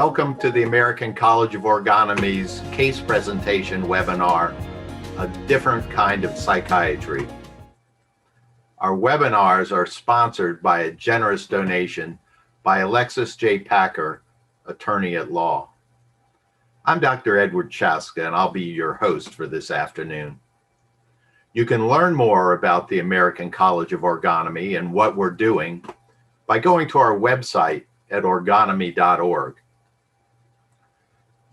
Welcome to the American College of Orgonomy's case presentation webinar, A Different Kind of Psychiatry. Our webinars are sponsored by a generous donation by Alexis J. Packer, attorney at law. I'm Dr. Edward Chastka, and I'll be your host for this afternoon. You can learn more about the American College of Orgonomy and what we're doing by going to our website at orgonomy.org.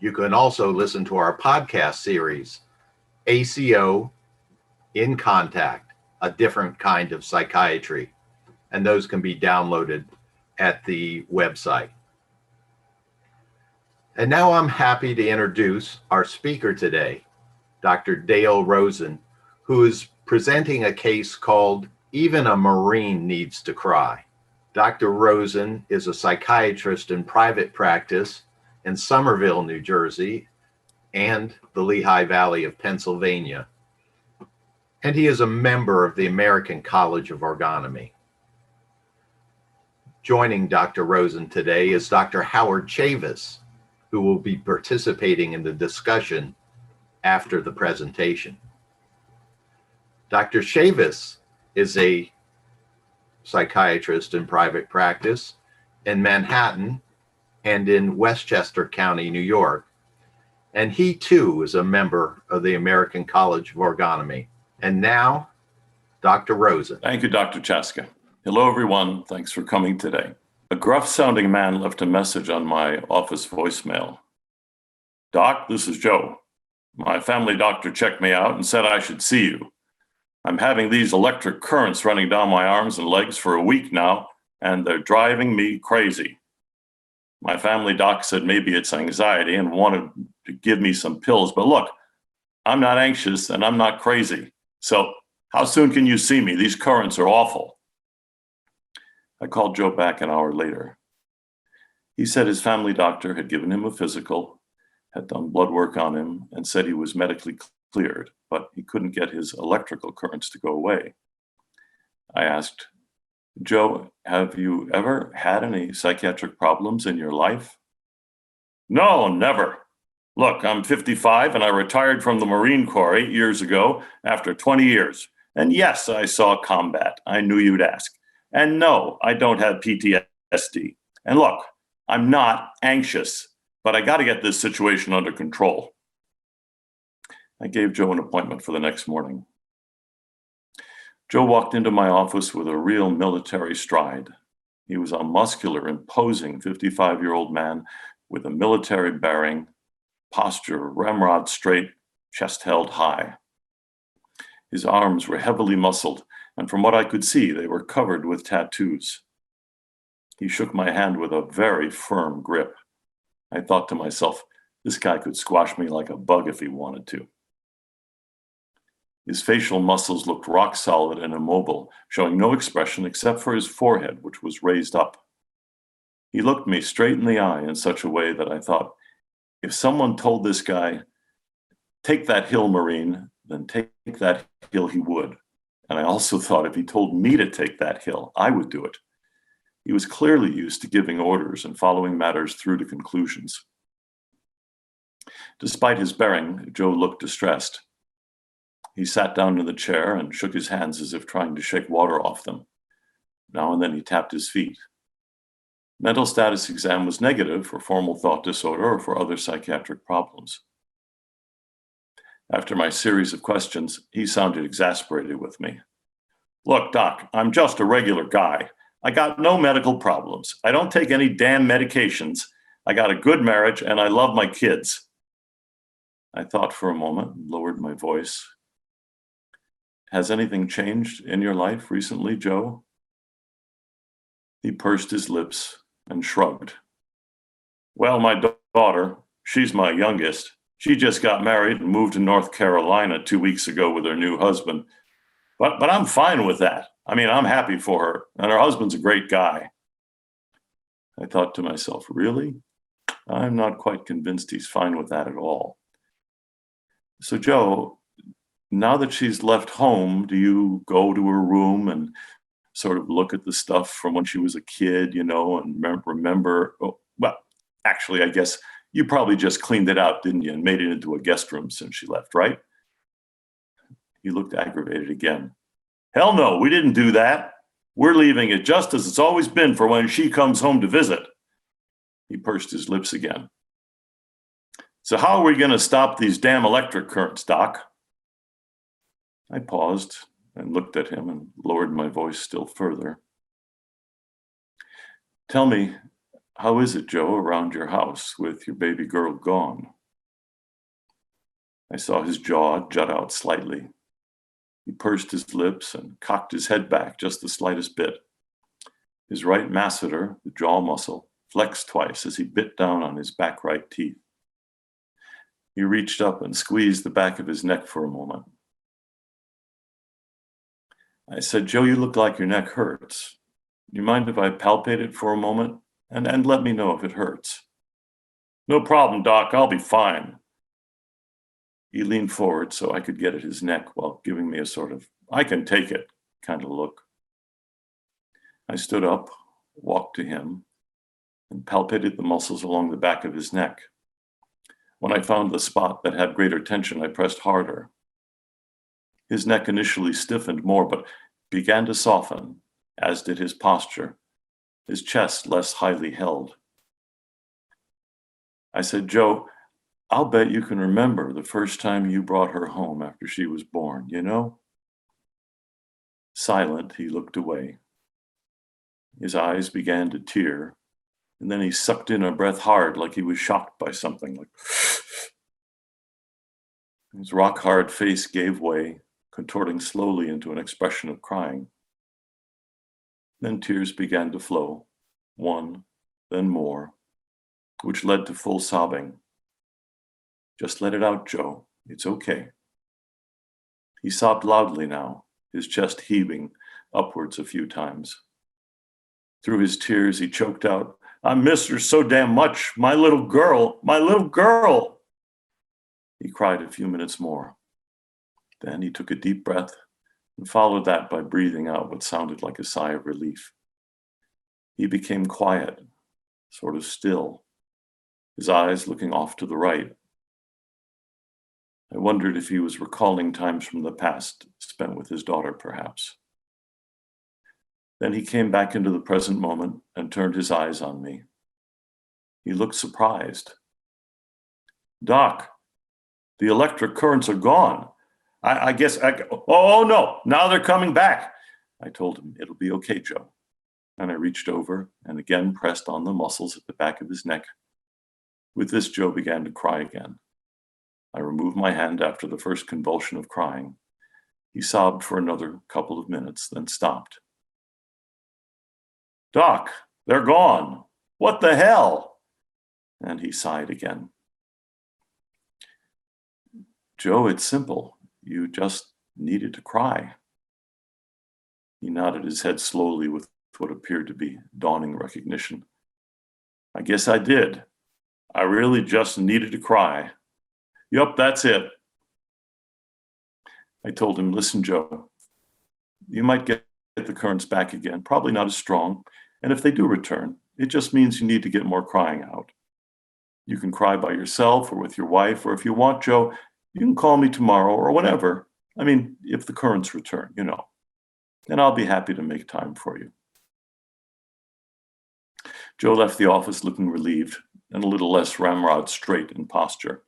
You can also listen to our podcast series, ACO in Contact, A Different Kind of Psychiatry, and those can be downloaded at the website. And now I'm happy to introduce our speaker today, Dr. Dale Rosin, who is presenting a case called Even a Marine Needs to Cry. Dr. Rosin is a psychiatrist in private practice in Somerville, New Jersey, and the Lehigh Valley of Pennsylvania. And he is a member of the American College of Orgonomy. Joining Dr. Rosin today is Dr. Howard Chavis, who will be participating in the discussion after the presentation. Dr. Chavis is a psychiatrist in private practice in Manhattan and in Westchester County, New York. And he too is a member of the American College of Orgonomy. And now, Dr. Rosin. Thank you, Dr. Chastka. Hello, everyone. Thanks for coming today. A gruff-sounding man left a message on my office voicemail. Doc, this is Joe. My family doctor checked me out and said I should see you. I'm having these electric currents running down my arms and legs for a week now, and they're driving me crazy. My family doc said maybe it's anxiety and wanted to give me some pills, but look, I'm not anxious and I'm not crazy. So how soon can you see me? These currents are awful. I called Joe back an hour later. He said his family doctor had given him a physical, had done blood work on him, and said he was medically cleared, but he couldn't get his electrical currents to go away. I asked, Joe, have you ever had any psychiatric problems in your life? No, never. Look, I'm 55 and I retired from the Marine Corps 8 years ago after 20 years. And yes, I saw combat. I knew you'd ask. And no, I don't have PTSD. And look, I'm not anxious, but I got to get this situation under control. I gave Joe an appointment for the next morning. Joe walked into my office with a real military stride. He was a muscular, imposing 55-year-old man with a military bearing, posture ramrod straight, chest held high. His arms were heavily muscled, and from what I could see, they were covered with tattoos. He shook my hand with a very firm grip. I thought to myself, this guy could squash me like a bug if he wanted to. His facial muscles looked rock solid and immobile, showing no expression except for his forehead, which was raised up. He looked me straight in the eye in such a way that I thought, if someone told this guy, take that hill, Marine, then take that hill he would. And I also thought if he told me to take that hill, I would do it. He was clearly used to giving orders and following matters through to conclusions. Despite his bearing, Joe looked distressed. He sat down in the chair and shook his hands as if trying to shake water off them. Now and then he tapped his feet. Mental status exam was negative for formal thought disorder or for other psychiatric problems. After my series of questions, he sounded exasperated with me. Look, Doc, I'm just a regular guy. I got no medical problems. I don't take any damn medications. I got a good marriage and I love my kids. I thought for a moment and lowered my voice. Has anything changed in your life recently, Joe? He pursed his lips and shrugged. Well, my daughter, she's my youngest. She just got married and moved to North Carolina 2 weeks ago with her new husband. But I'm fine with that. I mean, I'm happy for her, and her husband's a great guy. I thought to myself, really? I'm not quite convinced he's fine with that at all. So, Joe, now that she's left home, do you go to her room and sort of look at the stuff from when she was a kid, you know, and remember, oh, well, Actually, I guess you probably just cleaned it out, didn't you, and made it into a guest room since she left, right? He looked aggravated again. Hell no, we didn't do that. We're leaving it just as it's always been for when she comes home to visit. He pursed his lips again. So how are we going to stop these damn electric currents, Doc? I paused and looked at him and lowered my voice still further. Tell me, how is it, Joe, around your house with your baby girl gone? I saw his jaw jut out slightly. He pursed his lips and cocked his head back just the slightest bit. His right masseter, the jaw muscle, flexed twice as he bit down on his back right teeth. He reached up and squeezed the back of his neck for a moment. I said, Joe, you look like your neck hurts. You mind if I palpate it for a moment and let me know if it hurts? No problem, Doc, I'll be fine. He leaned forward so I could get at his neck while giving me a sort of, I can take it kind of look. I stood up, walked to him, and palpated the muscles along the back of his neck. When I found the spot that had greater tension, I pressed harder. His neck initially stiffened more, but began to soften, as did his posture, his chest less highly held. I said, Joe, I'll bet you can remember the first time you brought her home after she was born, you know? Silent, he looked away. His eyes began to tear, and then he sucked in a breath hard like he was shocked by something. Like his rock-hard face gave way, contorting slowly into an expression of crying. Then tears began to flow, one, then more, which led to full sobbing. Just let it out, Joe. It's okay. He sobbed loudly now, his chest heaving upwards a few times. Through his tears, he choked out, I miss her so damn much. My little girl, my little girl. He cried a few minutes more. Then he took a deep breath and followed that by breathing out what sounded like a sigh of relief. He became quiet, sort of still, his eyes looking off to the right. I wondered if he was recalling times from the past spent with his daughter, perhaps. Then he came back into the present moment and turned his eyes on me. He looked surprised. Doc, the electric currents are gone. I guess, oh no, now they're coming back. I told him, it'll be okay, Joe. And I reached over and again pressed on the muscles at the back of his neck. With this, Joe began to cry again. I removed my hand after the first convulsion of crying. He sobbed for another couple of minutes, then stopped. Doc, they're gone. What the hell? And he sighed again. Joe, it's simple. You just needed to cry. He nodded his head slowly with what appeared to be dawning recognition. I guess I did. I really just needed to cry. Yup, that's it. I told him, listen, Joe, you might get the currents back again, probably not as strong. And if they do return, it just means you need to get more crying out. You can cry by yourself or with your wife, or if you want, Joe, you can call me tomorrow or whenever. I mean, if the currents return, you know, and I'll be happy to make time for you. Joe left the office looking relieved and a little less ramrod straight in posture.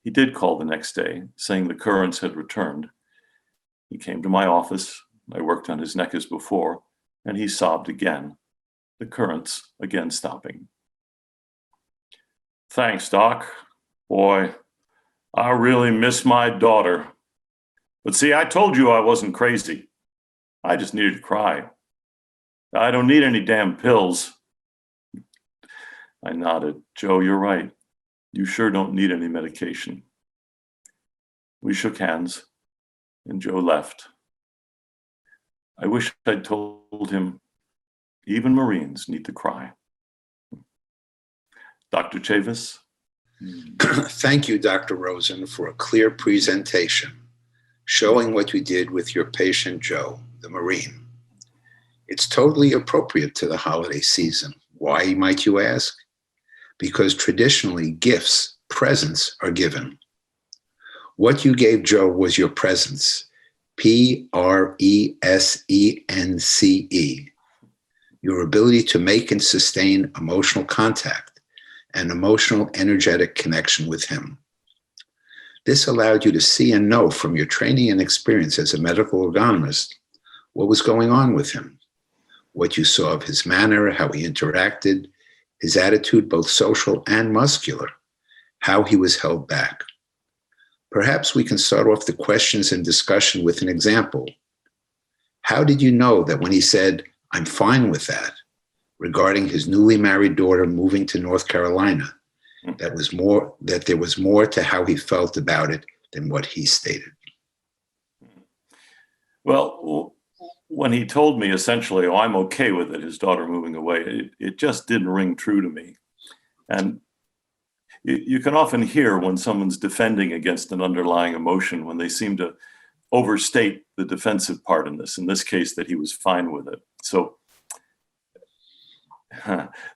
He did call the next day, saying the currents had returned. He came to my office. I worked on his neck as before, and he sobbed again, the currents again stopping. Thanks, Doc. Boy, I really miss my daughter. But see, I told you I wasn't crazy. I just needed to cry. I don't need any damn pills. I nodded. Joe, you're right. You sure don't need any medication. We shook hands, and Joe left. I wish I'd told him even Marines need to cry. Dr. Chavis? Thank you, Dr. Rosen, for a clear presentation showing what you did with your patient, Joe, the Marine. It's totally appropriate to the holiday season. Why, might you ask? because traditionally gifts, presents, are given. What you gave Joe was your presence, presence, your ability to make and sustain emotional contact and emotional energetic connection with him. This allowed you to see and know from your training and experience as a medical ergonomist what was going on with him, what you saw of his manner, how he interacted, his attitude, both social and muscular, how he was held back. Perhaps we can start off the questions and discussion with an example. How did you know that when he said, "I'm fine with that," regarding his newly married daughter moving to North Carolina, that there was more to how he felt about it than what he stated? Well, when he told me essentially, "Oh, I'm okay with it," his daughter moving away, it just didn't ring true to me. And you can often hear when someone's defending against an underlying emotion when they seem to overstate the defensive part in this case, that he was fine with it. So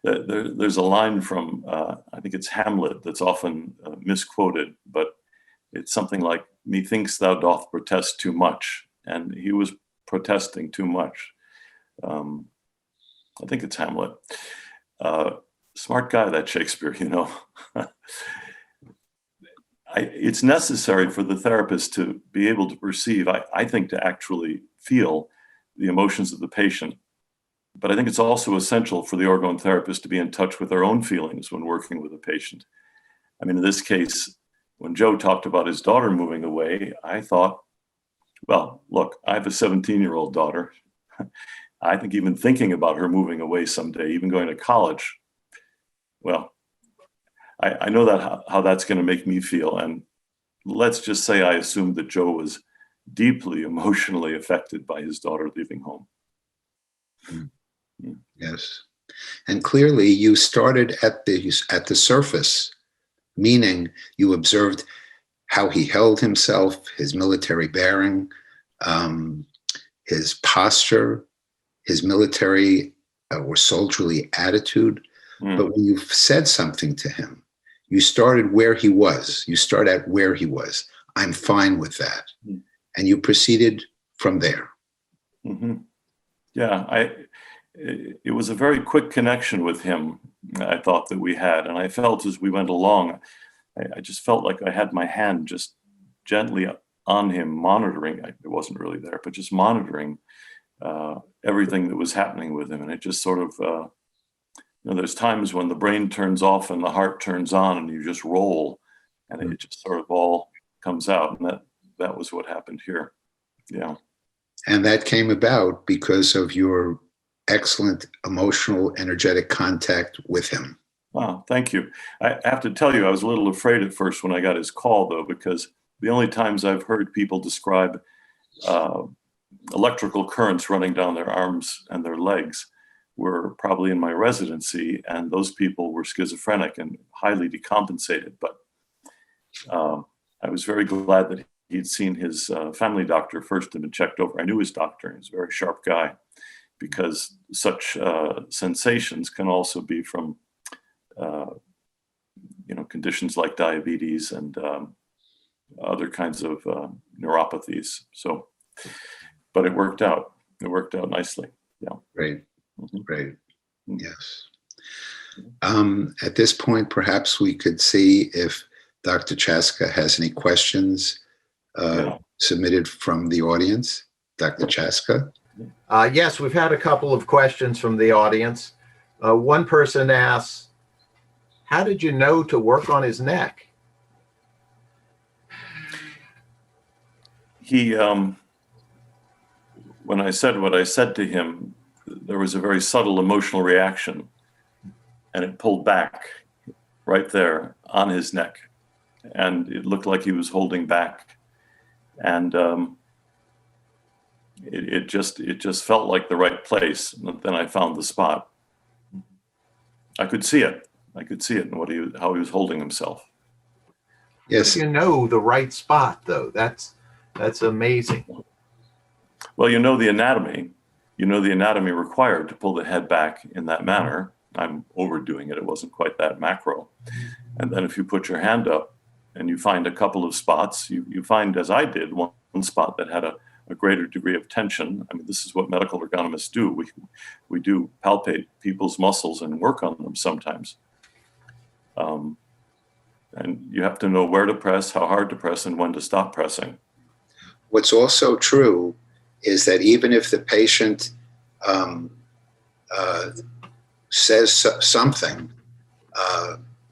there's a line from, I think it's Hamlet, that's often misquoted, but it's something like, "Methinks thou doth protest too much." And he was protesting too much. I think it's Hamlet. Smart guy, that Shakespeare, you know. It's necessary for the therapist to be able to perceive, I think, to actually feel the emotions of the patient. But I think it's also essential for the orgone therapist to be in touch with their own feelings when working with a patient. I mean, in this case, when Joe talked about his daughter moving away, I thought, well, look, I have a 17-year-old daughter. I think even thinking about her moving away someday, even going to college, well, I know that how that's going to make me feel. And let's just say I assumed that Joe was deeply emotionally affected by his daughter leaving home. Yes. And clearly you started at the surface, meaning you observed how he held himself, his military bearing, his posture, his military or soldierly attitude. But when you said something to him, you started where he was. You start at where he was. "I'm fine with that." And you proceeded from there. Mm-hmm. Yeah, it was a very quick connection with him, I thought, that we had. And I felt as we went along, I just felt like I had my hand just gently on him, monitoring. It wasn't really there, but just monitoring everything that was happening with him. And it just sort of, there's times when the brain turns off and the heart turns on and you just roll and it just sort of all comes out. And that was what happened here. Yeah. And that came about because of your excellent emotional, energetic contact with him. Wow, thank you. I have to tell you, I was a little afraid at first when I got his call, though, because the only times I've heard people describe electrical currents running down their arms and their legs were probably in my residency, and those people were schizophrenic and highly decompensated. But I was very glad that he'd seen his family doctor first and been checked over. I knew his doctor. He was a very sharp guy, because such sensations can also be from conditions like diabetes and other kinds of neuropathies. So, but it worked out. It worked out nicely. Yeah. Great. Great. Yes. At this point, perhaps we could see if Dr. Chastka has any questions submitted from the audience. Dr. Chastka? Yes, we've had a couple of questions from the audience. One person asks, how did you know to work on his neck? He, when I said what I said to him, there was a very subtle emotional reaction, and it pulled back right there on his neck. And it looked like he was holding back. And it just felt like the right place. And then I found the spot. I could see it. I could see it in how he was holding himself. Yes. You know the right spot, though. That's amazing. Well, you know the anatomy. You know the anatomy required to pull the head back in that manner. I'm overdoing it. It wasn't quite that macro. And then if you put your hand up and you find a couple of spots, you find, as I did, one spot that had a greater degree of tension. I mean, this is what medical ergonomists do. We do palpate people's muscles and work on them sometimes. And you have to know where to press, how hard to press, and when to stop pressing. What's also true is that even if the patient says something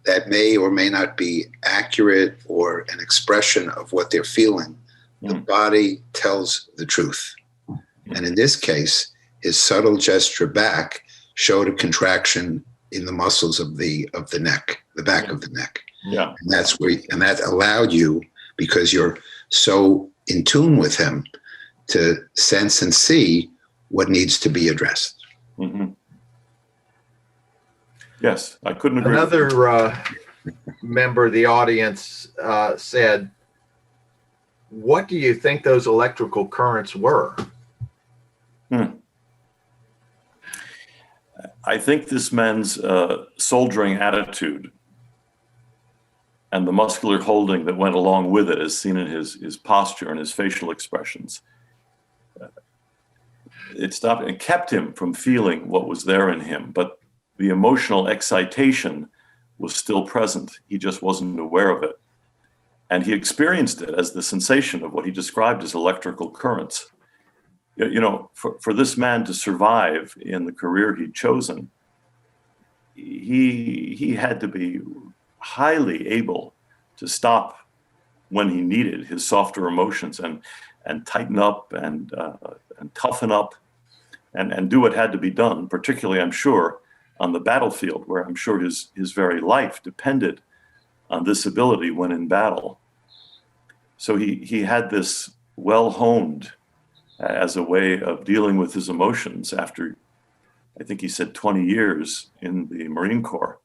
that may or may not be accurate or an expression of what they're feeling, the body tells the truth. And in this case, his subtle gesture back showed a contraction in the muscles of the neck, the back of the neck. Yeah. And that's where, and that allowed you, because you're so in tune with him, to sense and see what needs to be addressed. Mm-hmm. Yes, I couldn't agree. Another member of the audience said, "What do you think those electrical currents were?" I think this man's soldiering attitude and the muscular holding that went along with it, as seen in his posture and his facial expressions, it stopped and kept him from feeling what was there in him. But the emotional excitation was still present. He just wasn't aware of it. And he experienced it as the sensation of what he described as electrical currents. You know, for this man to survive in the career he'd chosen, he had to be highly able to stop when he needed his softer emotions and tighten up and toughen up and do what had to be done, particularly, I'm sure, on the battlefield, where I'm sure his very life depended on this ability when in battle. So he had this well honed as a way of dealing with his emotions after, I think he said, 20 years in the Marine Corps.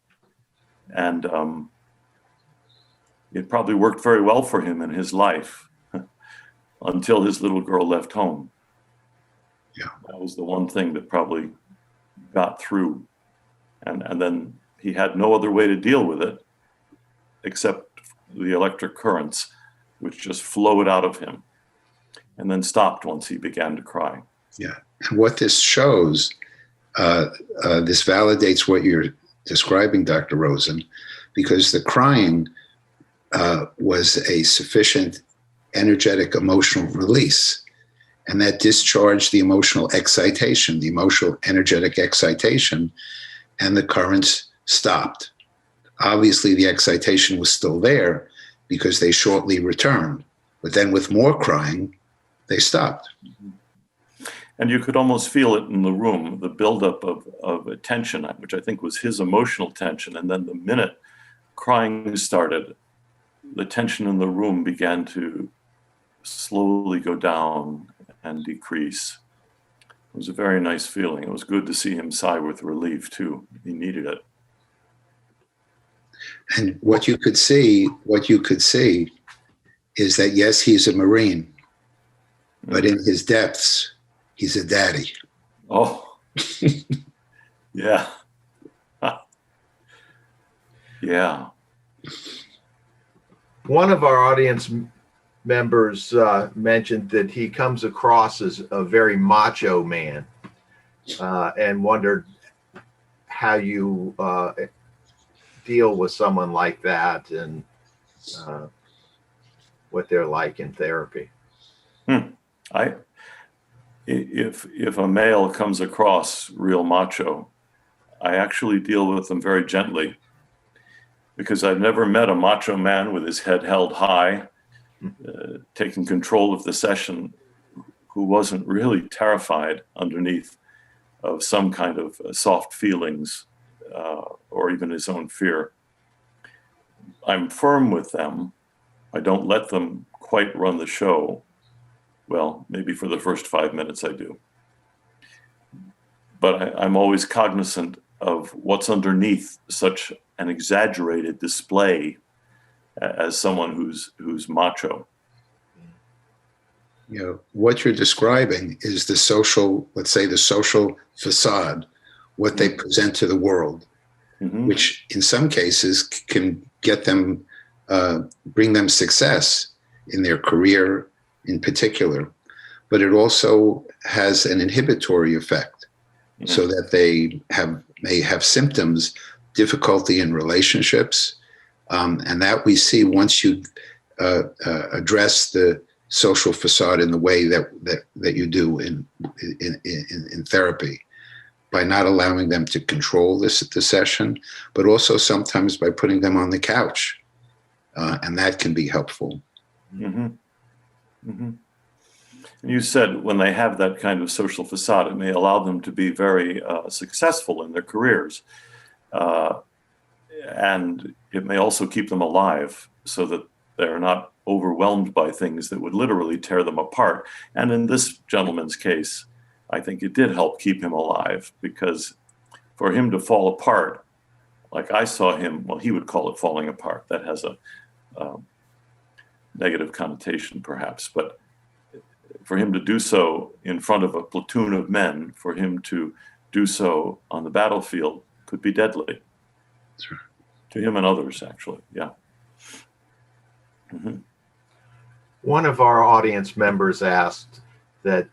And it probably worked very well for him in his life until his little girl left home. Yeah. That was the one thing that probably got through. And then he had no other way to deal with it except the electric currents, which just flowed out of him and then stopped once he began to cry. Yeah. And what this shows, this validates what you're describing, Dr. Rosen, because the crying was a sufficient energetic emotional release. And that discharged the emotional excitation, the emotional energetic excitation, and the currents stopped. Obviously, the excitation was still there because they shortly returned. But then with more crying, they stopped. And you could almost feel it in the room, the buildup of tension, which I think was his emotional tension. And then the minute crying started, the tension in the room began to slowly go down and decrease. It was a very nice feeling. It was good to see him sigh with relief, too. He needed it. And what you could see is that, yes, he's a Marine, but in his depths, he's a daddy. Oh, yeah. Yeah. One of our audience members mentioned that he comes across as a very macho man, and wondered how you deal with someone like that and what they're like in therapy. If a male comes across real macho, I actually deal with them very gently, because I've never met a macho man with his head held high, taking control of the session, who wasn't really terrified underneath of some kind of soft feelings or even his own fear. I'm firm with them. I don't let them quite run the show. Well, maybe for the first 5 minutes I do. But I'm always cognizant of what's underneath such an exaggerated display as someone who's macho. You know, what you're describing is the social, let's say the social facade, what they present to the world. which in some cases can get them, bring them success in their career in particular. But it also has an inhibitory effect, so that they may have symptoms, difficulty in relationships, and that we see once you address the social facade in the way that you do in therapy, by not allowing them to control the session, but also sometimes by putting them on the couch, and that can be helpful. You said when they have that kind of social facade, it may allow them to be very successful in their careers. And it may also keep them alive so that they're not overwhelmed by things that would literally tear them apart. And in this gentleman's case, I think it did help keep him alive, because for him to fall apart, like I saw him, well, he would call it falling apart. That has a negative connotation perhaps, but for him to do so in front of a platoon of men, for him to do so on the battlefield could be deadly. That's right. To him and others, actually, yeah. One of our audience members asked that,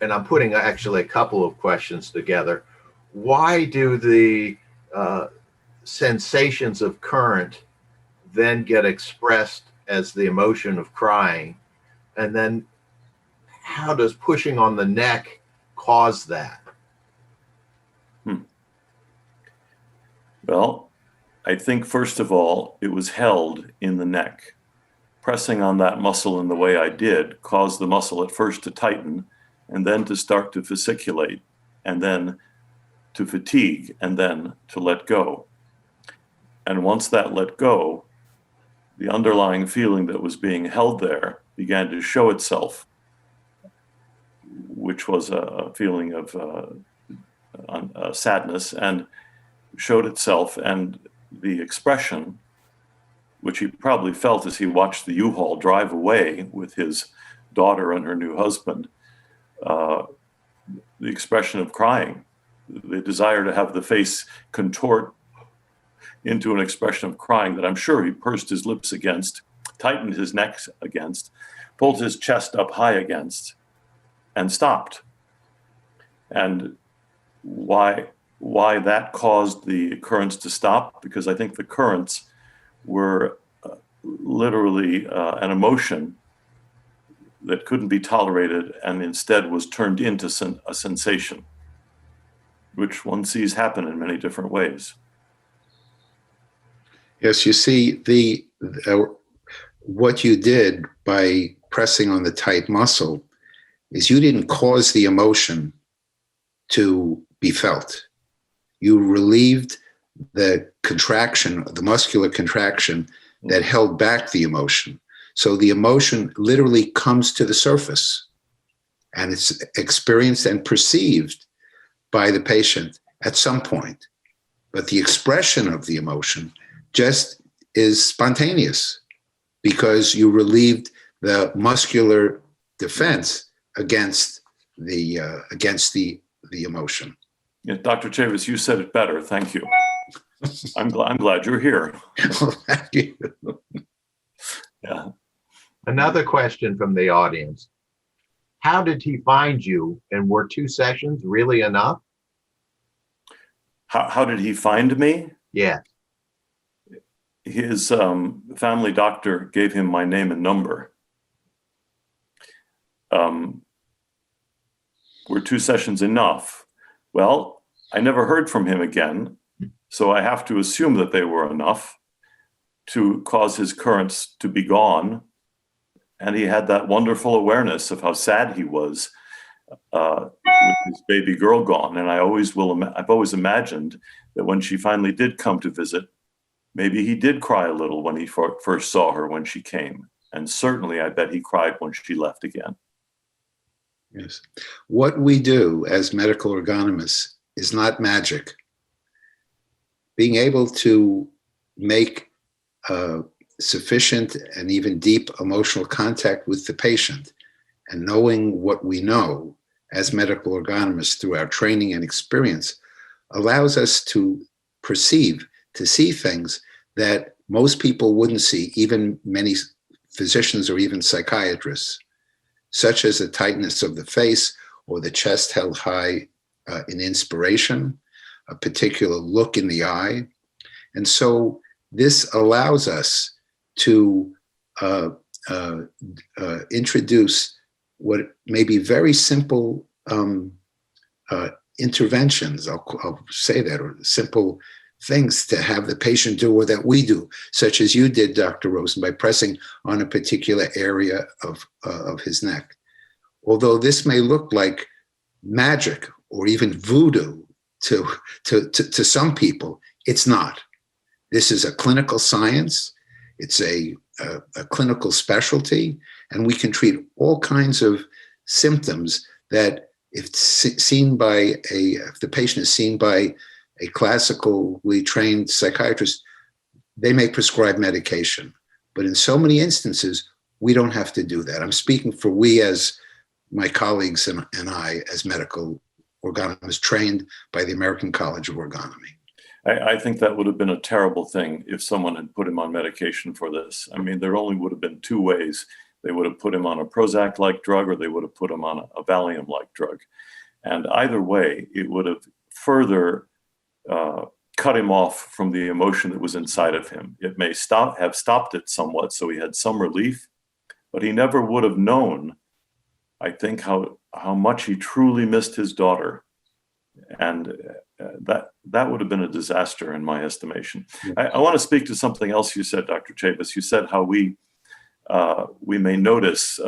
and I'm putting actually a couple of questions together. Why do the sensations of current then get expressed as the emotion of crying? And then how does pushing on the neck cause that? Well, I think first of all, it was held in the neck. Pressing on that muscle in the way I did caused the muscle at first to tighten, and then to start to fasciculate, and then to fatigue, and then to let go. And once that let go, the underlying feeling that was being held there began to show itself, which was a feeling of sadness, and showed itself, and the expression, which he probably felt as he watched the U-Haul drive away with his daughter and her new husband, the expression of crying, the desire to have the face contort into an expression of crying that I'm sure he pursed his lips against, tightened his neck against, pulled his chest up high against, and stopped. And why that caused the currents to stop? Because I think the currents were literally an emotion that couldn't be tolerated, and instead was turned into a sensation, which one sees happen in many different ways. Yes, you see, what you did by pressing on the tight muscle is you didn't cause the emotion to be felt. You relieved the contraction, the muscular contraction that held back the emotion. So the emotion literally comes to the surface, and it's experienced and perceived by the patient at some point. But the expression of the emotion just is spontaneous, because you relieved the muscular defense against the emotion. Yeah, Dr. Chavis, you said it better. Thank you. I'm glad you're here. Well, thank you. Yeah. Another question from the audience. How did he find you, and were 2 sessions really enough? How did he find me? Yeah. His family doctor gave him my name and number. Were 2 sessions enough? Well, I never heard from him again, so I have to assume that they were enough to cause his currents to be gone. And he had that wonderful awareness of how sad he was with his baby girl gone. And I've always imagined that when she finally did come to visit, maybe he did cry a little when he first saw her when she came. And certainly I bet he cried when she left again. Yes. What we do as medical ergonomists is not magic. Being able to make sufficient and even deep emotional contact with the patient, and knowing what we know as medical ergonomists through our training and experience, allows us to perceive, to see things that most people wouldn't see, even many physicians or even psychiatrists, such as the tightness of the face or the chest held high in inspiration, a particular look in the eye. And so this allows us to introduce what may be very simple interventions, I'll say that, or simple things to have the patient do or that we do, such as you did, Dr. Rosen, by pressing on a particular area of his neck. Although this may look like magic or even voodoo to some people, it's not. This is a clinical science. It's a clinical specialty, and we can treat all kinds of symptoms that if the patient is seen by a classically trained psychiatrist, they may prescribe medication. But in so many instances, we don't have to do that. I'm speaking for we as my colleagues and I as medical orgonomists trained by the American College of Orgonomy. I think that would have been a terrible thing if someone had put him on medication for this. I mean, there only would have been two ways. They would have put him on a Prozac-like drug, or they would have put him on a Valium-like drug. And either way, it would have further cut him off from the emotion that was inside of him. It may have stopped it somewhat, so he had some relief, but he never would have known, I think, how much he truly missed his daughter. And that would have been a disaster in my estimation. I want to speak to something else you said, Dr. Chavis. You said how we may notice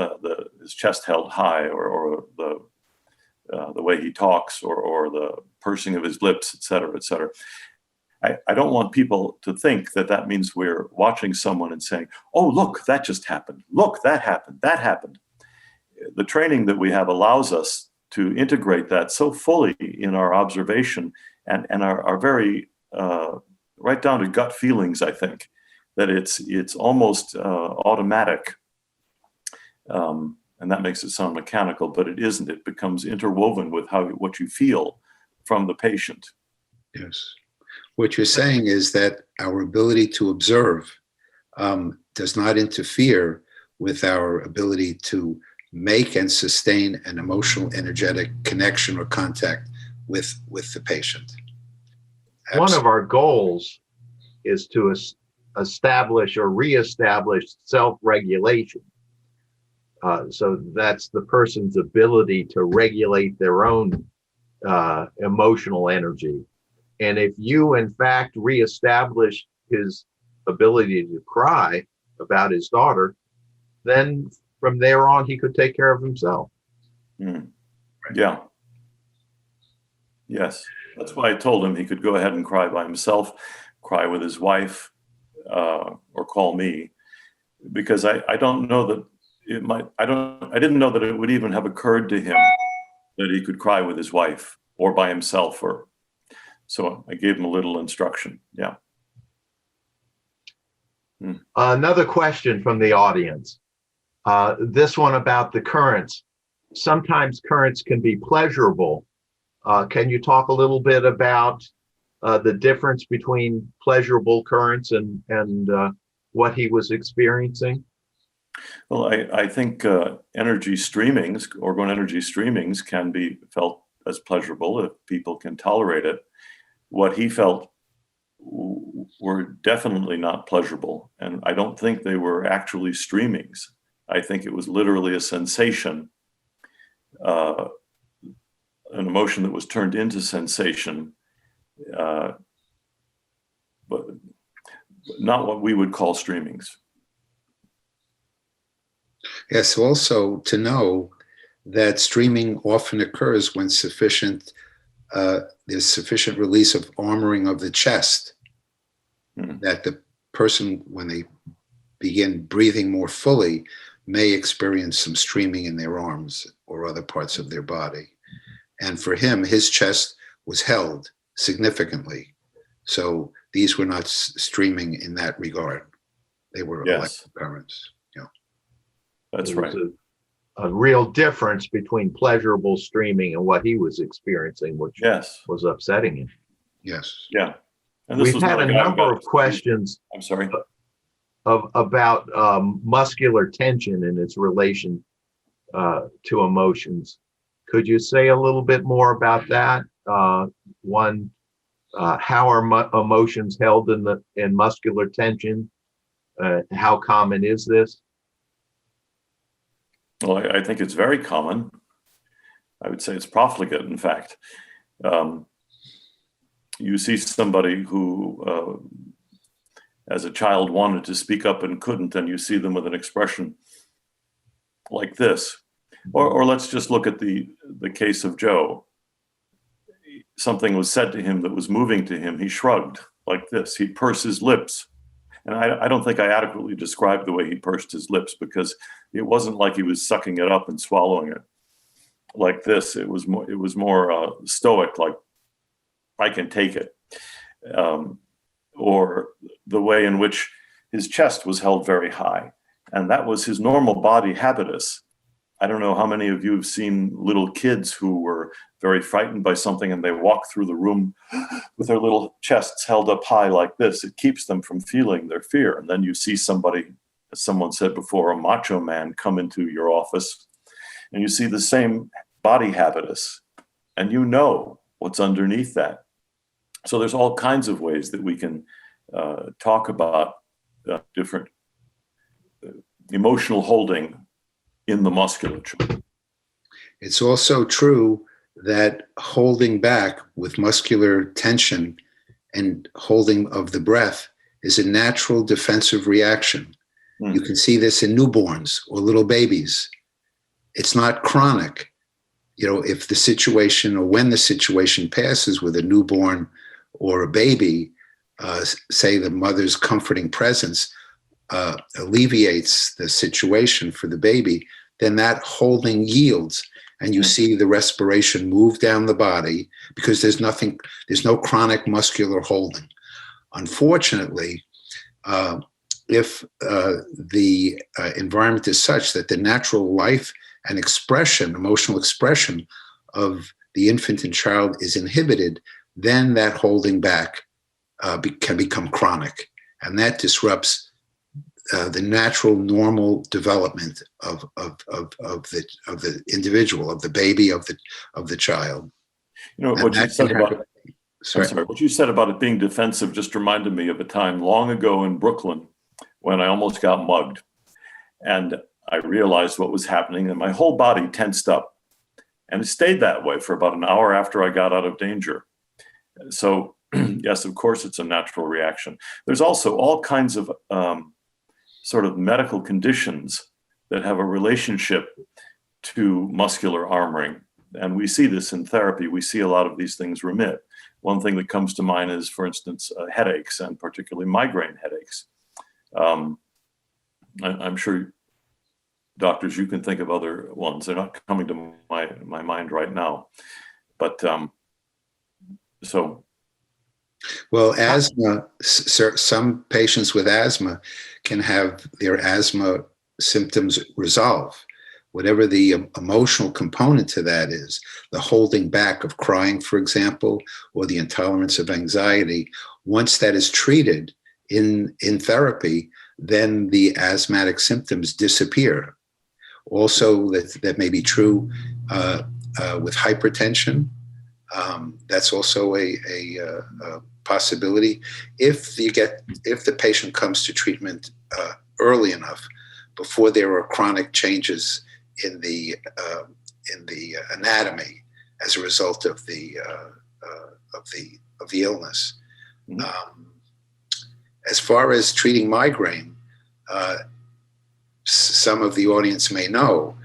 his chest held high, or the way he talks, or the pursing of his lips, et cetera, et cetera. I don't want people to think that means we're watching someone and saying, oh, look, that just happened. Look, that happened. That happened. The training that we have allows us to integrate that so fully in our observation and our very right down to gut feelings, I think, that it's almost automatic. And that makes it sound mechanical, but it isn't. It becomes interwoven with what you feel from the patient. Yes. What you're saying is that our ability to observe does not interfere with our ability to make and sustain an emotional, energetic connection or contact with the patient. Absolutely. One of our goals is to establish or reestablish self-regulation. So that's the person's ability to regulate their own emotional energy. And if you, in fact, reestablish his ability to cry about his daughter, then from there on, he could take care of himself. Mm. Yeah. Yes. That's why I told him he could go ahead and cry by himself, cry with his wife, or call me, because I don't know that it might, I didn't know that it would even have occurred to him that he could cry with his wife or by himself, so I gave him a little instruction. Yeah. Another question from the audience. This one about the currents. Sometimes currents can be pleasurable. Can you talk a little bit about the difference between pleasurable currents and what he was experiencing? Well, I think energy streamings, orgone energy streamings, can be felt as pleasurable if people can tolerate it. What he felt were definitely not pleasurable, and I don't think they were actually streamings. I think it was literally a sensation, an emotion that was turned into sensation, but not what we would call streamings. Yes, also to know that streaming often occurs when there's sufficient release of armoring of the chest, that the person, when they begin breathing more fully, may experience some streaming in their arms or other parts of their body. And for him, his chest was held significantly. So these were not streaming in that regard. They were electric currents. Yeah. That's right. A real difference between pleasurable streaming and what he was experiencing, which was upsetting him. Yes. Yeah. And this We've was had not a guy who number got- of questions I'm sorry. about muscular tension and its relation to emotions. Could you say a little bit more about that? One, how are emotions held in muscular tension? How common is this? Well, I think it's very common. I would say it's profligate, in fact. You see somebody who, as a child, wanted to speak up and couldn't, and you see them with an expression like this. Or let's just look at the case of Joe. Something was said to him that was moving to him. He shrugged like this. He pursed his lips. And I don't think I adequately described the way he pursed his lips, because it wasn't like he was sucking it up and swallowing it like this. It was more stoic, like, I can take it. Or the way in which his chest was held very high. And that was his normal body habitus. I don't know how many of you have seen little kids who were very frightened by something and they walk through the room with their little chests held up high like this. It keeps them from feeling their fear. And then you see somebody, as someone said before, a macho man come into your office, and you see the same body habitus, and you know what's underneath that. So there's all kinds of ways that we can talk about different emotional holding in the musculature. It's also true that holding back with muscular tension and holding of the breath is a natural defensive reaction. You can see this in newborns or little babies. It's not chronic. You know, if the situation, or when the situation passes with a newborn or a baby, say the mother's comforting presence alleviates the situation for the baby, then that holding yields, and you see the respiration move down the body, because there's no chronic muscular holding. Unfortunately, if the environment is such that the natural life and expression, emotional expression of the infant and child is inhibited, then that holding back can become chronic, and that disrupts the natural, normal development of the individual, of the baby, of the child. You know, And what you that said can about happen. what you said about it being defensive just reminded me of a time long ago in Brooklyn when I almost got mugged, and I realized what was happening, and my whole body tensed up, and it stayed that way for about an hour after I got out of danger. So yes, of course, it's a natural reaction. There's also all kinds of sort of medical conditions that have a relationship to muscular armoring. And we see this in therapy. We see a lot of these things remit. One thing that comes to mind is, for instance, headaches, and particularly migraine headaches. I'm sure, doctors, you can think of other ones. They're not coming to my mind right now. But so. Well, asthma, some patients with asthma can have their asthma symptoms resolve. Whatever the emotional component to that is, the holding back of crying, for example, or the intolerance of anxiety, once that is treated in therapy, then the asthmatic symptoms disappear. Also, that may be true with hypertension. That's also a possibility. If the patient comes to treatment early enough, before there are chronic changes in the anatomy as a result of the illness. As far as treating migraine, some of the audience may know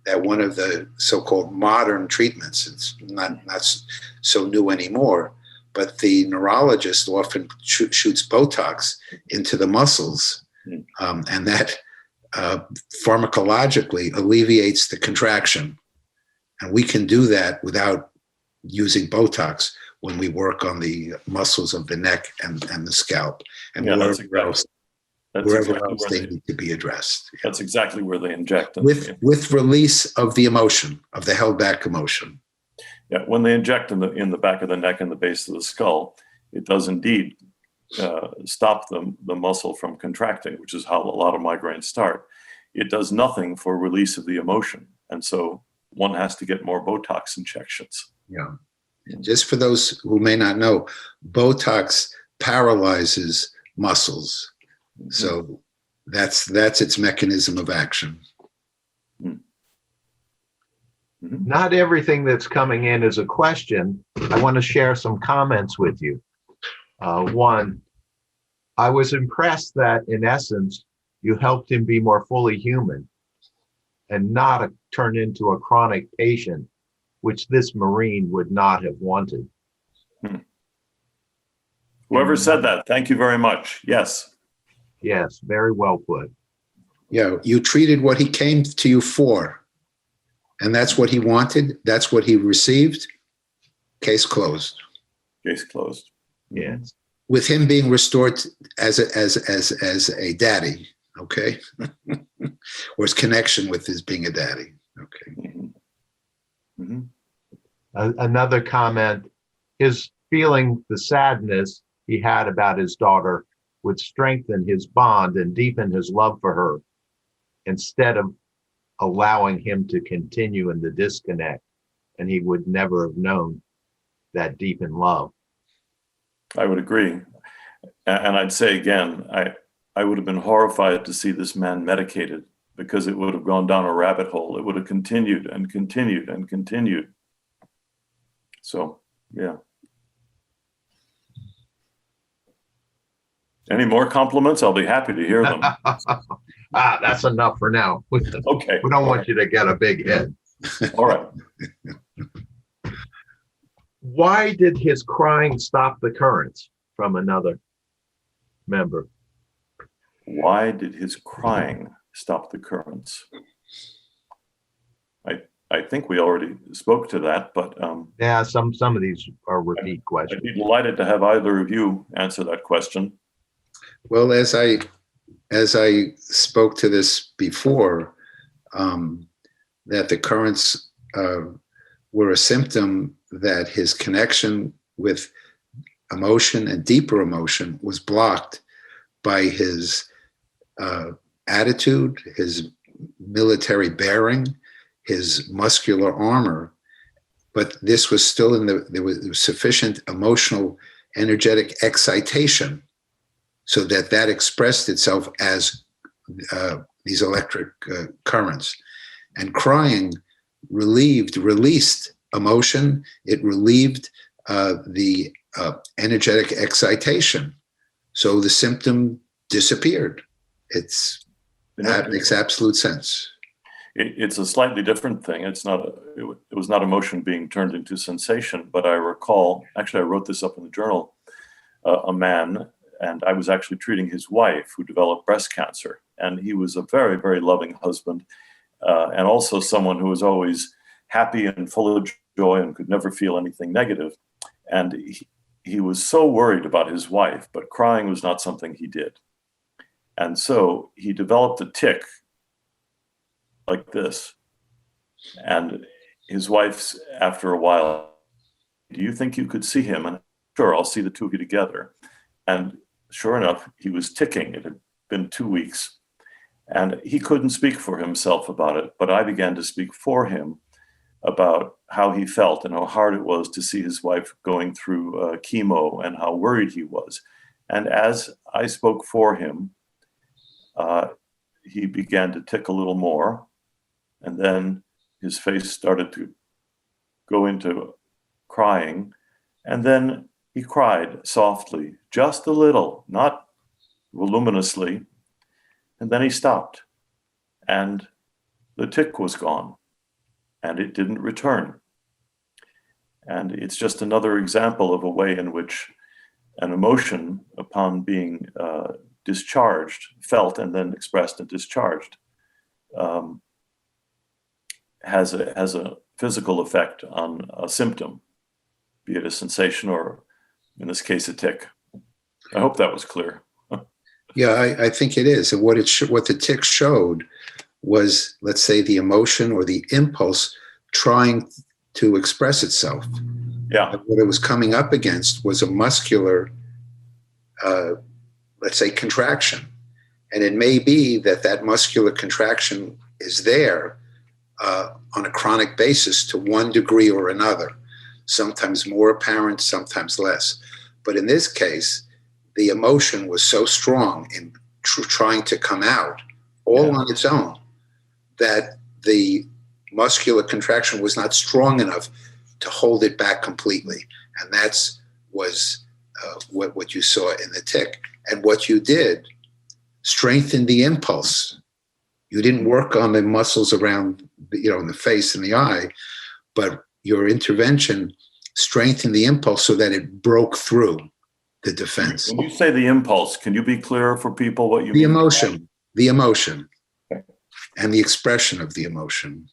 that one of the so-called modern treatments, it's not so new anymore, but the neurologist often shoots Botox into the muscles, and that pharmacologically alleviates the contraction. And we can do that without using Botox when we work on the muscles of the neck and the scalp, and wherever else they need to be addressed. That's exactly where they inject. With release of the emotion, of the held back emotion. Yeah, when they inject in the back of the neck and the base of the skull, it does indeed stop the muscle from contracting, which is how a lot of migraines start. It does nothing for release of the emotion. And so one has to get more Botox injections. Yeah. Just for those who may not know, Botox paralyzes muscles. Mm-hmm. So that's its mechanism of action. Mm-hmm. Not everything that's coming in is a question. I want to share some comments with you. One, I was impressed that in essence, you helped him be more fully human and not turn into a chronic patient, which this Marine would not have wanted. Whoever said that, thank you very much. Yes. Yes, very well put. Yeah, you treated what he came to you for, and that's what he wanted. That's what he received. Case closed. Case closed. Yes. With him being restored as a daddy, okay, or his connection with his being a daddy, okay. Mm-hmm. Mm-hmm. Another comment: his feeling the sadness he had about his daughter would strengthen his bond and deepen his love for her, instead of allowing him to continue in the disconnect, and he would never have known that deepened love. I would agree. And I'd say again, I would have been horrified to see this man medicated, because it would have gone down a rabbit hole. It would have continued and continued and continued. So, yeah. Any more compliments? I'll be happy to hear them. That's enough for now. Okay. We don't want you to get a big head. All right. Why did his crying stop the currents? From another member. Why did his crying stop the currents? I think we already spoke to that, but yeah, some of these are repeat questions. I'd be delighted to have either of you answer that question. Well, as I spoke to this before, that the currents were a symptom that his connection with emotion and deeper emotion was blocked by his attitude, his military bearing, his muscular armor. But this was still there was sufficient emotional, energetic excitation, so that expressed itself as these electric currents. And crying released emotion. It relieved the energetic excitation. So the symptom disappeared. That makes absolute sense. It's a slightly different thing. It was not emotion being turned into sensation, but I recall, actually I wrote this up in the journal, a man, and I was actually treating his wife who developed breast cancer. And he was a very, very loving husband, and also someone who was always happy and full of joy and could never feel anything negative. And he was so worried about his wife, but crying was not something he did. And so he developed a tic like this. And his wife's, after a while, do you think you could see him? And sure, I'll see the two of you together. And sure enough, he was ticking. It had been 2 weeks. And he couldn't speak for himself about it, but I began to speak for him about how he felt and how hard it was to see his wife going through chemo and how worried he was. And as I spoke for him, he began to tick a little more. And then his face started to go into crying. And then he cried softly, just a little, not voluminously. And then he stopped. And the tic was gone. And it didn't return. And it's just another example of a way in which an emotion, upon being discharged, felt and then expressed and discharged, has a physical effect on a symptom, be it a sensation or, in this case, a tic. I hope that was clear. Yeah, I think it is. And what the tic showed was, let's say, the emotion or the impulse trying to express itself. Yeah. And what it was coming up against was a muscular, let's say, contraction. And it may be that that muscular contraction is there on a chronic basis to one degree or another, sometimes more apparent, sometimes less. But in this case, the emotion was so strong in trying to come out all on its own that the muscular contraction was not strong enough to hold it back completely. And that's was what you saw in the tic. And what you did strengthened the impulse. You didn't work on the muscles around, in the face and the eye, but your intervention strengthened the impulse so that it broke through the defense. When you say the impulse, can you be clearer for people what you The mean? the emotion, Okay. and the expression of the emotion.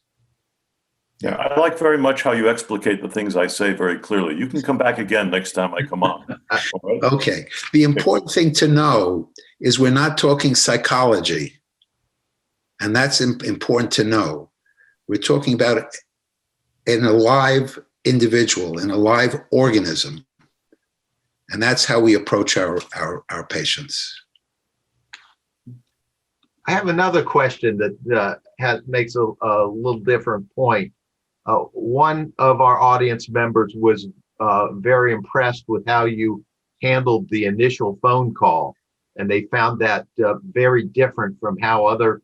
Yeah, I like very much how you explicate the things I say very clearly. You can come back again next time I come on. All right? Okay. The important thing to know is we're not talking psychology. And that's important to know. We're talking about an alive individual, an alive organism. And that's how we approach our patients. I have another question that makes a little different point. One of our audience members was very impressed with how you handled the initial phone call, and they found that very different from how other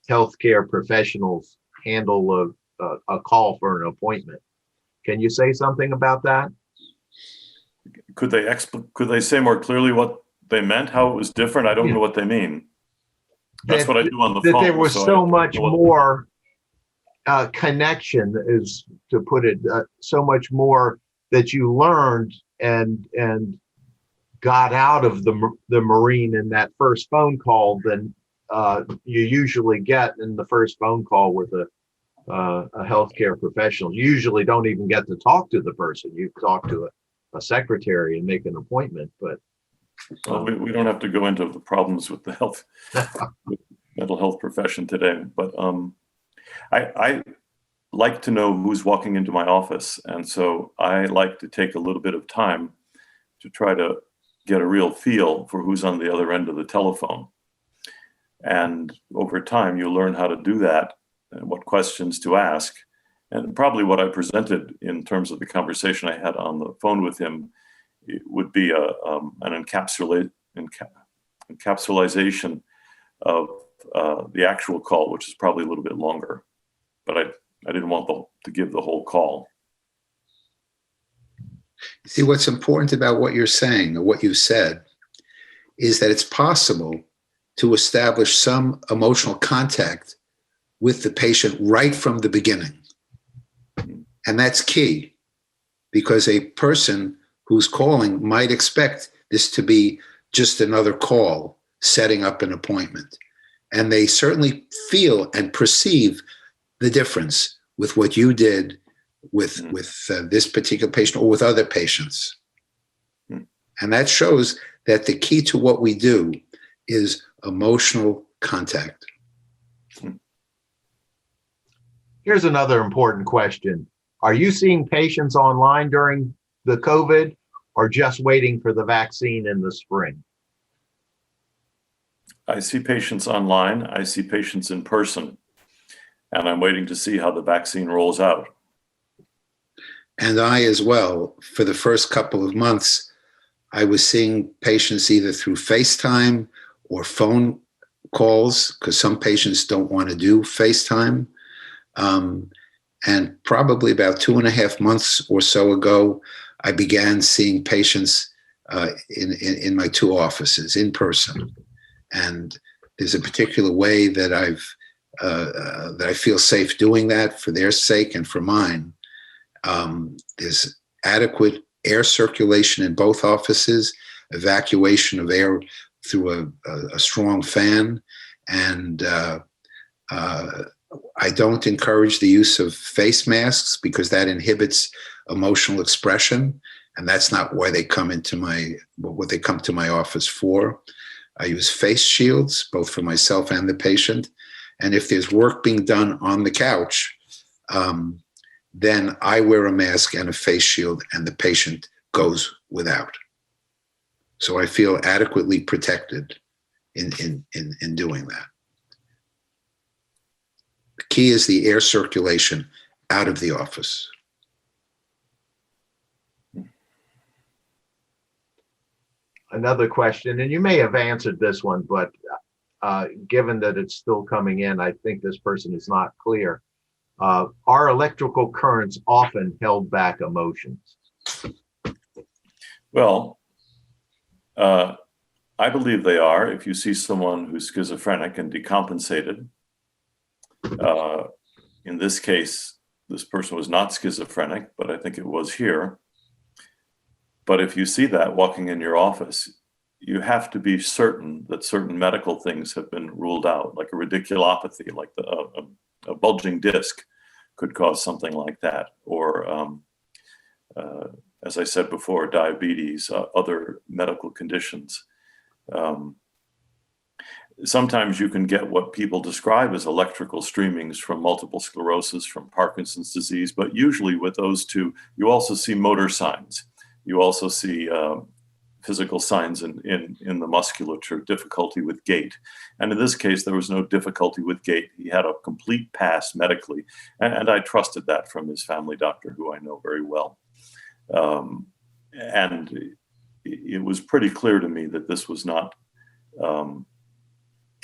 healthcare professionals handle a call for an appointment. Can you say something about that? Could they say more clearly what they meant, how it was different? I don't know what they mean. That's what I do on the phone. That there was so much more connection, is to put it, so much more that you learned and got out of the Marine in that first phone call than you usually get in the first phone call with a healthcare professional. You usually don't even get to talk to the person. You talk to a secretary and make an appointment. But well, we don't have to go into the problems with the mental health profession today. But I like to know who's walking into my office, and so I like to take a little bit of time to try to get a real feel for who's on the other end of the telephone. And over time, you learn how to do that and what questions to ask. And probably what I presented in terms of the conversation I had on the phone with him, it would be an encapsulation of the actual call, which is probably a little bit longer. But I didn't want to give the whole call. See, what's important about what you're saying or what you said is that it's possible to establish some emotional contact with the patient right from the beginning. And that's key, because a person who's calling might expect this to be just another call setting up an appointment. And they certainly feel and perceive the difference with what you did with this particular patient or with other patients. And that shows that the key to what we do is emotional contact. here's another important question. Are you seeing patients online during the COVID or just waiting for the vaccine in the spring? I see patients online. I see patients in person. And I'm waiting to see how the vaccine rolls out. And I as well. For the first couple of months, I was seeing patients either through FaceTime or phone calls, because some patients don't want to do FaceTime. And probably about 2.5 months or so ago, I began seeing patients in my 2 offices in person. And there's a particular way that that I feel safe doing that for their sake and for mine. There's adequate air circulation in both offices, evacuation of air through a strong fan, and I don't encourage the use of face masks because that inhibits emotional expression, and that's not why they come into what they come to my office for. I use face shields, both for myself and the patient. And if there's work being done on the couch, then I wear a mask and a face shield and the patient goes without. So I feel adequately protected in doing that. The key is the air circulation out of the office. Another question, and you may have answered this one, but given that it's still coming in, I think this person is not clear. Are electrical currents often held back emotions? Well, I believe they are. If you see someone who's schizophrenic and decompensated, in this case, this person was not schizophrenic, but I think it was here. But if you see that walking in your office, you have to be certain that certain medical things have been ruled out, like a radiculopathy, like a bulging disc could cause something like that, or as I said before, diabetes, other medical conditions. Sometimes you can get what people describe as electrical streamings from multiple sclerosis, from Parkinson's disease, but usually with those two, you also see motor signs. You also see physical signs in the musculature, difficulty with gait. And in this case, there was no difficulty with gait. He had a complete pass medically. And I trusted that from his family doctor, who I know very well. And it was pretty clear to me that this was not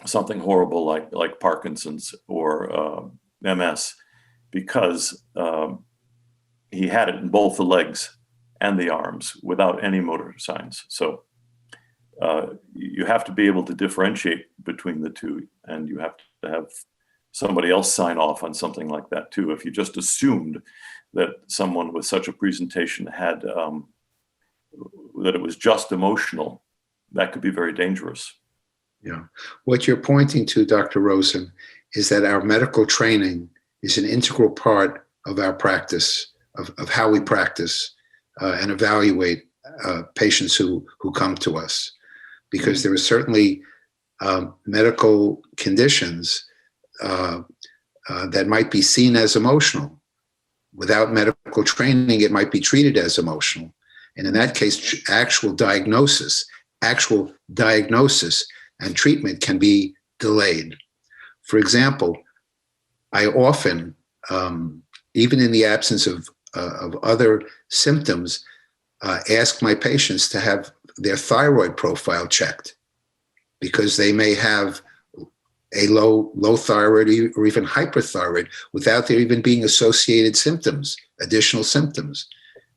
something horrible like Parkinson's or MS, because he had it in both the legs and the arms without any motor signs. So you have to be able to differentiate between the two, and you have to have somebody else sign off on something like that too. If you just assumed that someone with such a presentation had, that it was just emotional, that could be very dangerous. Yeah. What you're pointing to, Dr. Rosen, is that our medical training is an integral part of our practice, of how we practice and evaluate patients who come to us. Because there are certainly medical conditions that might be seen as emotional. Without medical training, it might be treated as emotional. And in that case, actual diagnosis and treatment can be delayed. For example, I often, even in the absence of other symptoms, ask my patients to have their thyroid profile checked, because they may have a low thyroid or even hyperthyroid without there even being associated symptoms, additional symptoms.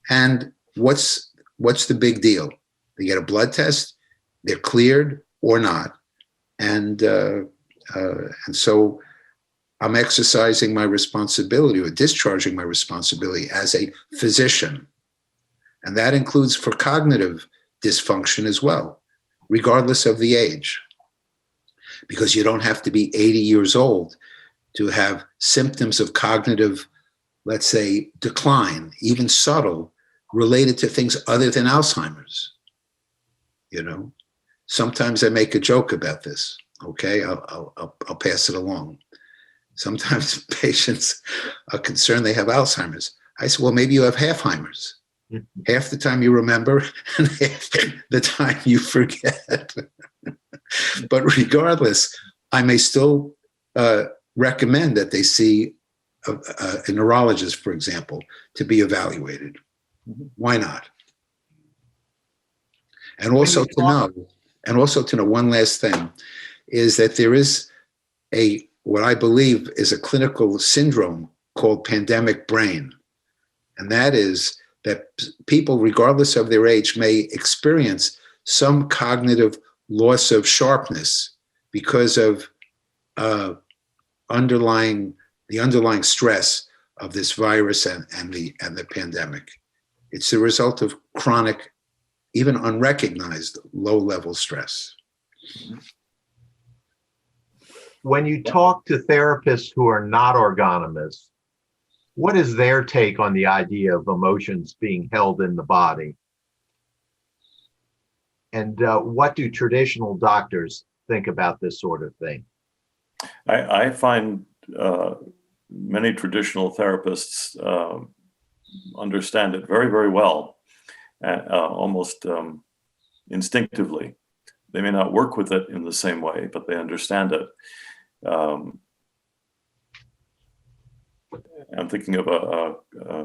And what's the big deal? They get a blood test, they're cleared or not. And so I'm exercising my responsibility or discharging my responsibility as a physician. And that includes for cognitive dysfunction as well, regardless of the age. Because you don't have to be 80 years old to have symptoms of cognitive, let's say, decline, even subtle, related to things other than Alzheimer's. You know, sometimes I make a joke about this. Okay, I'll pass it along. Sometimes patients are concerned they have Alzheimer's. I said, well, maybe you have halfheimers. Half the time you remember and half the time you forget. But regardless, I may still recommend that they see a neurologist, for example, to be evaluated. Why not? And also to know one last thing is that there is what I believe is a clinical syndrome called pandemic brain. And that is that people, regardless of their age, may experience some cognitive loss of sharpness because of the underlying stress of this virus and the pandemic. It's the result of chronic, even unrecognized, low-level stress. When you talk to therapists who are not orgonomists, what is their take on the idea of emotions being held in the body? And what do traditional doctors think about this sort of thing? I find many traditional therapists understand it very, very well, almost instinctively. They may not work with it in the same way, but they understand it. I'm thinking of a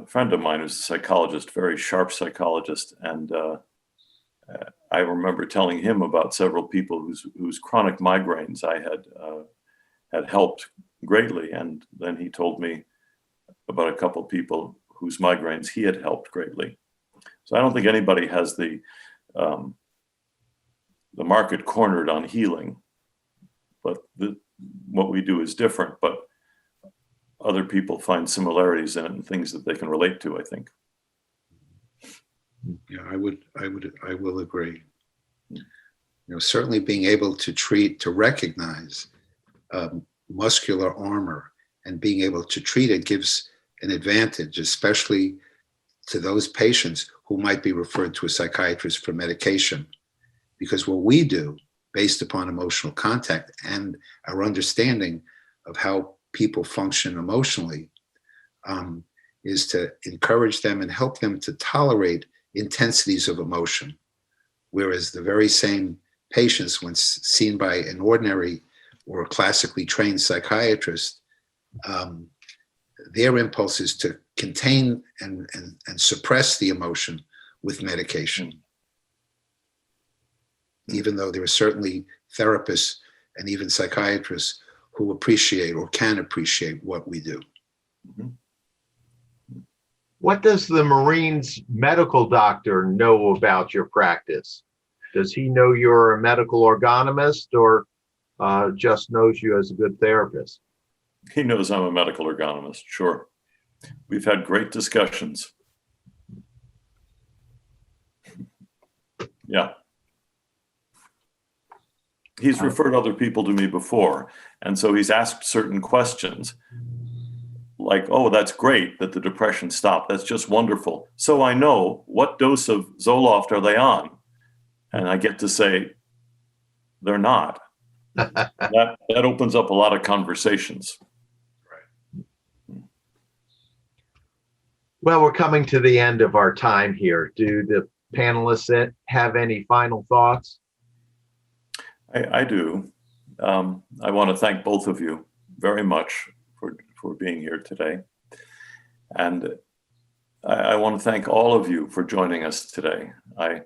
friend of mine who's a psychologist, very sharp psychologist, and I remember telling him about several people whose chronic migraines I had helped greatly, and then he told me about a couple of people whose migraines he had helped greatly. So I don't think anybody has the market cornered on healing, but what we do is different. But other people find similarities in it and things that they can relate to, I think. Yeah, I will agree. Certainly being able to recognize muscular armor and being able to treat it gives an advantage, especially to those patients who might be referred to a psychiatrist for medication. Because what we do, based upon emotional contact and our understanding of how people function emotionally, is to encourage them and help them to tolerate intensities of emotion. Whereas the very same patients, when seen by an ordinary or a classically trained psychiatrist, their impulse is to contain and suppress the emotion with medication. Even though there are certainly therapists and even psychiatrists who appreciate or can appreciate what we do. Mm-hmm. What does the Marine's medical doctor know about your practice? Does he know you're a medical orgonomist, or just knows you as a good therapist? He knows I'm a medical ergonomist, sure. We've had great discussions. Yeah. He's referred other people to me before, and so he's asked certain questions like, oh, that's great that the depression stopped. That's just wonderful. So I know, what dose of Zoloft are they on? And I get to say, they're not. That opens up a lot of conversations. Well, we're coming to the end of our time here. Do the panelists have any final thoughts? I do. I want to thank both of you very much for being here today. And I want to thank all of you for joining us today. I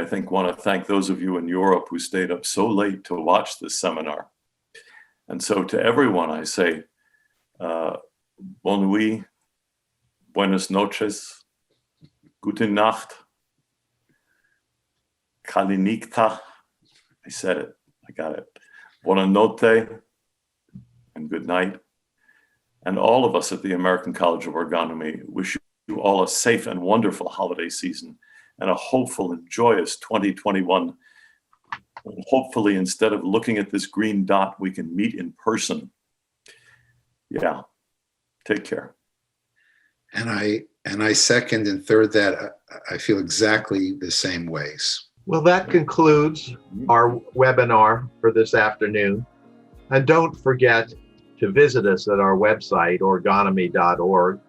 think, want to thank those of you in Europe who stayed up so late to watch this seminar. And so to everyone, I say, bonne nuit, buenas noches, gute Nacht, Kalinikta. I said it, I got it. Buona notte, and good night. And all of us at the American College of Orgonomy wish you all a safe and wonderful holiday season and a hopeful and joyous 2021. And hopefully, instead of looking at this green dot, we can meet in person. Yeah, take care. And I second and third that. I feel exactly the same ways. Well, that concludes our webinar for this afternoon. And don't forget to visit us at our website, orgonomy.org,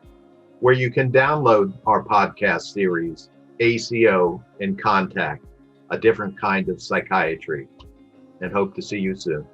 where you can download our podcast series, ACO in Contact, a different kind of psychiatry, and hope to see you soon.